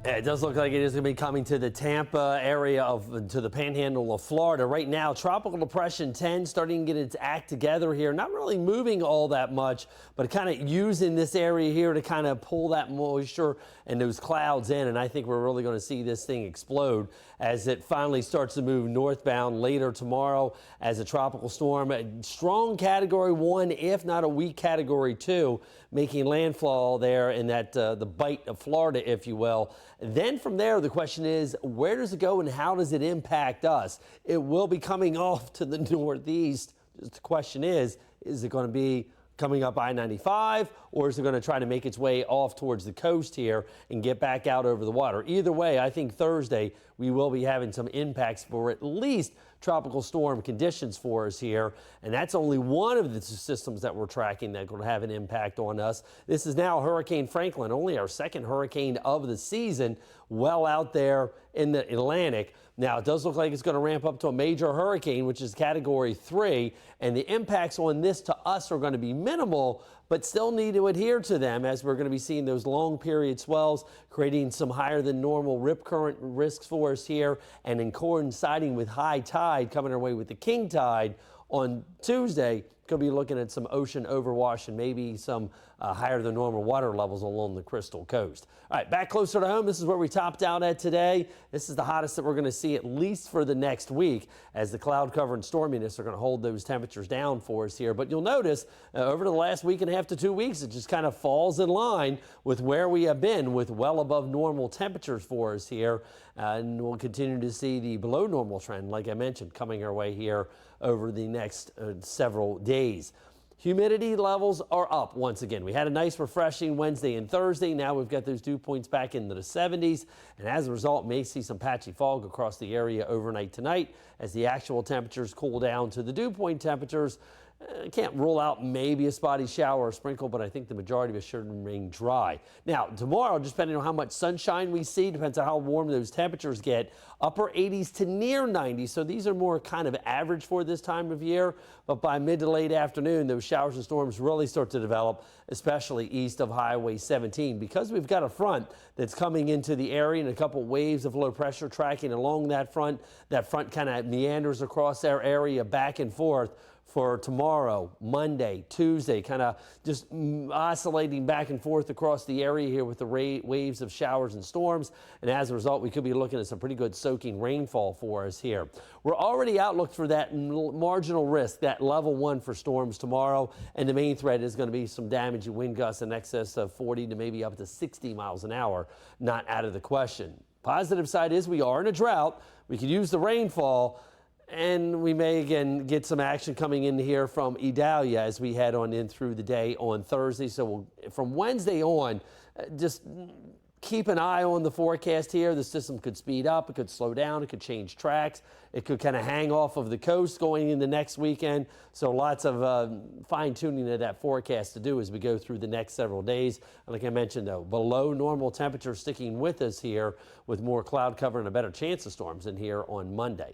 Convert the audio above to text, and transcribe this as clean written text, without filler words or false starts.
It does look like it is going to be coming to the Tampa area to the panhandle of Florida. Right now, Tropical Depression 10 starting to get its act together here. Not really moving all that much, but kind of using this area here to kind of pull that moisture and those clouds in. And I think we're really going to see this thing explode as it finally starts to move northbound later tomorrow as a tropical storm. A strong Category 1, if not a weak Category 2, making landfall there in that the bite of Florida, if you will. Then from there, the question is, where does it go and how does it impact us? It will be coming off to the northeast. The question is it going to be coming up I-95, or is it going to try to make its way off towards the coast here and get back out over the water? Either way, I think Thursday we will be having some impacts for at least tropical storm conditions for us here, and that's only one of the systems that we're tracking that will have an impact on us. This is now Hurricane Franklin, only our second hurricane of the season, well out there in the Atlantic. Now, it does look like it's going to ramp up to a major hurricane, which is Category 3, and the impacts on this to us are going to be minimal, but still need to adhere to them as we're going to be seeing those long period swells, creating some higher than normal rip current risks for us here, and in coinciding with high tide coming our way with the king tide on Tuesday. Could be looking at some ocean overwash and maybe some higher than normal water levels along the Crystal Coast. All right, back closer to home, this is where we topped out at today. This is the hottest that we're going to see at least for the next week as the cloud cover and storminess are going to hold those temperatures down for us here. But you'll notice over the last week and a half to 2 weeks, it just kind of falls in line with where we have been with well above normal temperatures for us here. And we'll continue to see the below normal trend, like I mentioned, coming our way here over the next several days. Humidity levels are up once again. We had a nice refreshing Wednesday and Thursday. Now we've got those dew points back into the 70s, and as a result may see some patchy fog across the area overnight tonight as the actual temperatures cool down to the dew point temperatures. Can't rule out maybe a spotty shower or sprinkle, but I think the majority of it should remain dry. Now, tomorrow, just depending on how much sunshine we see, depends on how warm those temperatures get, upper 80s to near 90s. So these are more kind of average for this time of year. But by mid to late afternoon, those showers and storms really start to develop, especially east of Highway 17. Because we've got a front that's coming into the area and a couple waves of low pressure tracking along that front kind of meanders across our area back and forth for tomorrow, Monday, Tuesday, kind of just oscillating back and forth across the area here with the waves of showers and storms. And as a result, we could be looking at some pretty good soaking rainfall for us here. We're already outlooked for that marginal risk, that level 1 for storms tomorrow. And the main threat is going to be some damaging wind gusts in excess of 40 to maybe up to 60 miles an hour. Not out of the question. Positive side is we are in a drought. We could use the rainfall. And we may again get some action coming in here from Idalia as we head on in through the day on Thursday. So from Wednesday on, just keep an eye on the forecast here. The system could speed up, it could slow down, it could change tracks, it could kind of hang off of the coast going into next weekend. So lots of fine tuning of that forecast to do as we go through the next several days. And like I mentioned, though, below normal temperatures sticking with us here with more cloud cover and a better chance of storms in here on Monday.